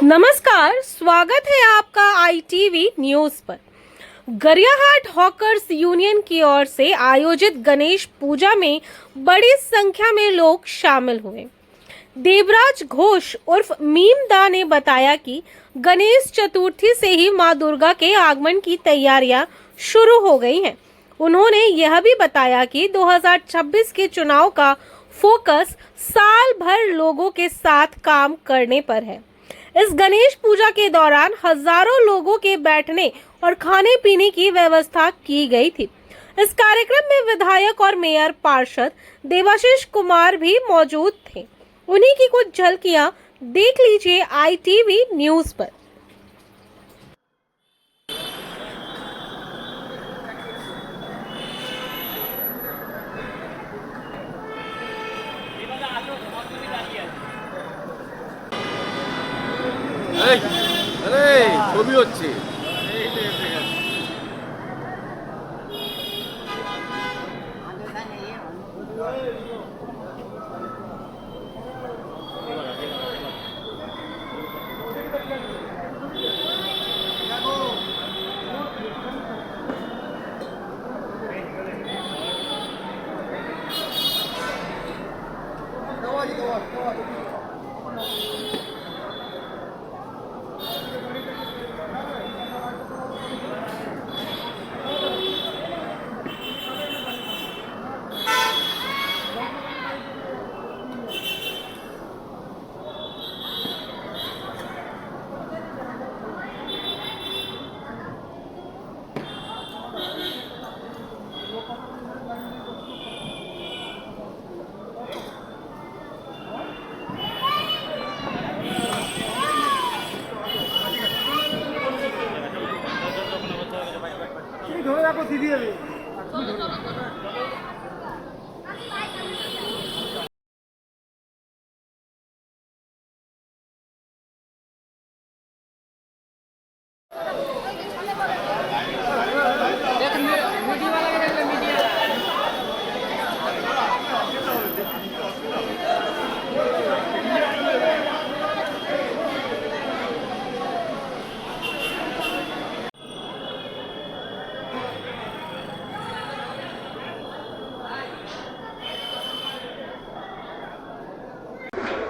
नमस्कार, स्वागत है आपका आईटीवी न्यूज पर। गरियाहाट हॉकर्स यूनियन की ओर से आयोजित गणेश पूजा में बड़ी संख्या में लोग शामिल हुए। देवराज घोष उर्फ मीमदा ने बताया कि गणेश चतुर्थी से ही मां दुर्गा के आगमन की तैयारियां शुरू हो गई हैं। उन्होंने यह भी बताया कि 2026 के चुनाव का फोकस साल भर लोगों के साथ काम करने पर है। इस गणेश पूजा के दौरान हजारों लोगों के बैठने और खाने पीने की व्यवस्था की गई थी। इस कार्यक्रम में विधायक और मेयर पार्षद देवाशीष कुमार भी मौजूद थे। उन्हीं की कुछ झलकियां देख लीजिए आईटीवी न्यूज पर। আরে ছবি হচ্ছে ধরে রাখো দিদি যাবে।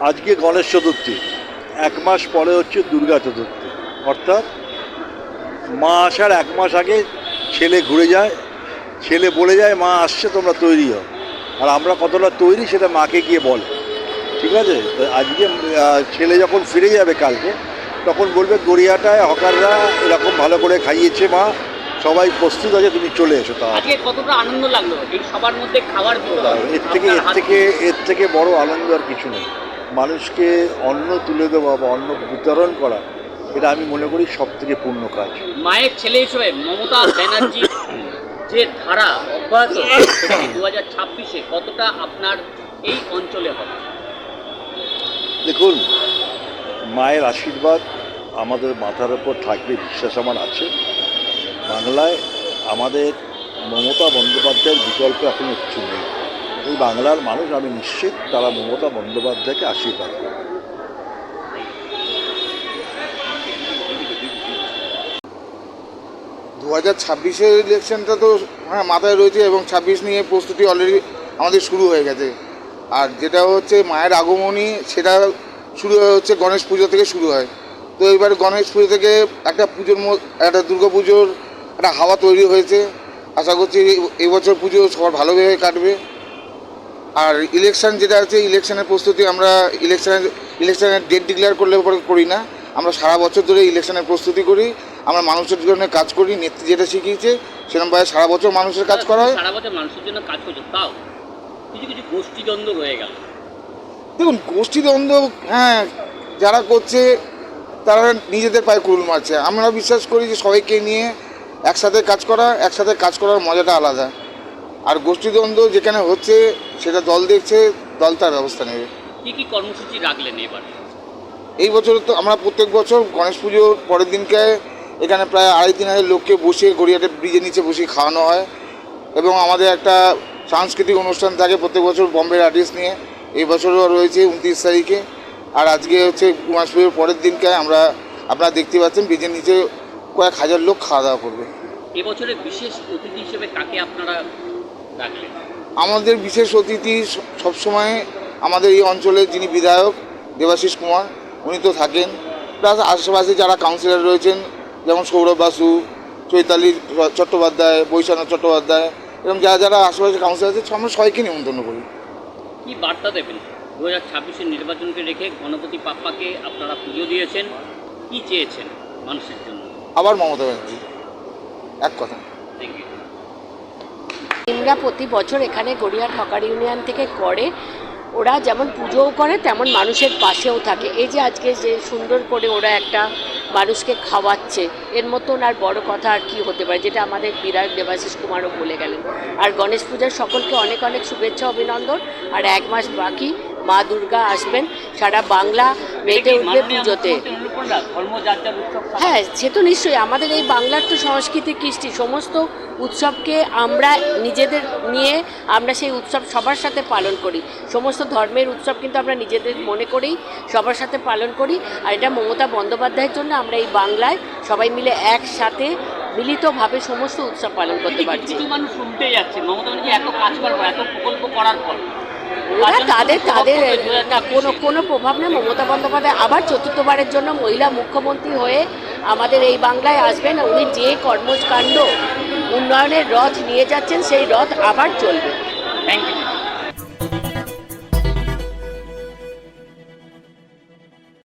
আজকে গণেশ চতুর্থী, এক মাস পরে হচ্ছে দুর্গা চতুর্থী। অর্থাৎ মা আসার এক মাস আগে ছেলে ঘুরে যায়, ছেলে বলে যায় মা আসছে তোমরা তৈরি হও। আর আমরা কতটা তৈরি সেটা মাকে গিয়ে বলে, ঠিক আছে। তো আজকে ছেলে যখন ফিরে যাবে কালকে, তখন বলবে গড়িয়াটায় হকাররা এরকম ভালো করে খাইয়েছে মা, সবাই প্রস্তুত আছে, তুমি চলে এসো। তা আজকে কতটা আনন্দ লাগলো এই সবার মধ্যে খাবার বিতরণ? এর থেকে বড় আনন্দ আর কিছু নেই। মানুষকে অন্ন তুলে দেওয়া বা অন্ন বিতরণ করা, এটা আমি মনে করি সব থেকে পূর্ণ কাজ। মায়ের ছেলে হিসেবে মমতা ব্যানার্জি যে ধারা অব্যাহত 2026-এ কতটা আপনার এই অঞ্চলে হবে? দেখুন, মায়ের আশীর্বাদ আমাদের মাথার ওপর থাকবে, বিশ্বাস আমার আছে। বাংলায় আমাদের মমতা বন্দ্যোপাধ্যায়ের বিকল্প এখন কিছু নেই। এই বাংলার মানুষ, আমি নিশ্চিত তারা মমতা বন্দ্যোপাধ্যায়কে আশীর্বাদ করবে। 2026-এর ইলেকশনটা তো মাথায় রয়েছে এবং 26 নিয়ে প্রস্তুতি অলরেডি আমাদের শুরু হয়ে গেছে। আর যেটা হচ্ছে মায়ের আগমনী, সেটা শুরু হচ্ছে গণেশ পুজো থেকে শুরু হয়। তো এবার গণেশ পুজো থেকে একটা দুর্গা পুজোর একটা হাওয়া তৈরি হয়েছে। আশা করছি এবছর পুজো সবার ভালোভাবে কাটবে। আর ইলেকশন যেটা আছে, ইলেকশনের প্রস্তুতি আমরা ইলেকশনের ডেট ডিক্লেয়ার করলে পরে করি না, আমরা সারা বছর ধরে ইলেকশনের প্রস্তুতি করি। আমরা মানুষের জন্য কাজ করি, নেত্রী যেটা শিখিয়েছে সেরকমভাবে সারা বছর মানুষের কাজ করা হয়। সারা বছর মানুষের জন্য কাজ করছে, তাও কিছু কিছু গোষ্ঠীদ্বন্দ্ব রয়ে গেল। দেখুন, গোষ্ঠীদ্বন্দ্ব যারা করছে তারা নিজেদের পায়ে কুড়ুল মারছে। আমরা বিশ্বাস করি যে সবাইকে নিয়ে একসাথে কাজ করার মজাটা আলাদা। আর গোষ্ঠীদ্বন্দ্ব যেখানে হচ্ছে সেটা দল দেখছে, দল তার ব্যবস্থা নেবে। কি কর্মসূচি রাখলেন এবার? এই বছর তো আমরা প্রত্যেক বছর গণেশ পুজোর পরের দিনকে এখানে প্রায় 2,500-3,000 লোককে বসিয়ে গড়িয়াহাটে ব্রিজের নিচে বসিয়ে খাওয়ানো হয়। এবং আমাদের একটা সাংস্কৃতিক অনুষ্ঠান থাকে প্রত্যেক বছর বম্বের আর্টিস্ট নিয়ে। এই বছরও রয়েছে 29 তারিখে। আর আজকে হচ্ছে মাস পুজোর পরের দিনকে আপনারা দেখতে পাচ্ছেন ব্রিজের নিচে কয়েক হাজার লোক খাওয়া দাওয়া করবে। এবছরের বিশেষ অতিথি হিসেবে কাকে আপনারা রাখলেন? আমাদের বিশেষ অতিথি সবসময় আমাদের এই অঞ্চলের যিনি বিধায়ক দেবাশিস কুমার, উনি তো থাকেন, প্লাস আশেপাশে যারা কাউন্সিলর রয়েছেন যেমন সৌরভ বাসু, চৈতালি চট্টোপাধ্যায়, বৈশানাথ চট্টোপাধ্যায়, এরকম যারা আশেপাশে কাউন্সিলর আছে আমরা সবাইকে নিমন্ত্রণ করি। কি বার্তা দেবেন 2026-এর নির্বাচনকে রেখে? গণপতি বাপ্পাকে আপনারা পুজো দিয়েছেন, কি চেয়েছেন মানুষের জন্য? আবার মমতা ব্যানার্জি, এক কথা। Thank you. আমরা প্রতি বছর এখানে গড়িয়াহাট হকার ইউনিয়ন থেকে করে, ওরা যেমন পুজোও করে তেমন মানুষের পাশেও থাকে। এই যে আজকে যে সুন্দর করে ওরা একটা মানুষকে খাওয়াচ্ছে, এর মতন আর বড় কথা আর কি হতে পারে, যেটা আমাদের বিধায়ক দেবাশিস কুমারও বলে গেলেন। আর গণেশ পূজার সকলকে অনেক অনেক শুভেচ্ছা অভিনন্দন। আর 1 মাস বাকি, মা দুর্গা আসবেন, সারা বাংলা মেতে উঠবে পুজোতে। হ্যাঁ, সে তো নিশ্চয়ই, আমাদের এই বাংলার তো সংস্কৃতি কৃষ্টি সমস্ত উৎসবকে আমরা নিজেদের নিয়ে আমরা সেই উৎসব সবার সাথে পালন করি। সমস্ত ধর্মের উৎসব কিন্তু আমরা নিজেদের মনে করেই সবার সাথে পালন করি। আর এটা মমতা বন্দ্যোপাধ্যায়ের জন্য আমরা এই বাংলায় সবাই মিলে একসাথে মিলিতভাবে সমস্ত উৎসব পালন করতে পারছি। কিছু মানুষ উল্টে যাচ্ছে, মমতা ব্যানার্জি এত কাজ করার পর, এত প্রকল্প করার পর ওরা তাদের না কোনো প্রভাব নেই। মমতা বন্দ্যোপাধ্যায় আবার চতুর্থবারের জন্য মহিলা মুখ্যমন্ত্রী হয়ে আমাদের এই বাংলায় আসবেন। উনি যে কর্মকাণ্ড উন্নয়নের রথ নিয়ে যাচ্ছেন সেই রথ আবার চলবে। Thank you.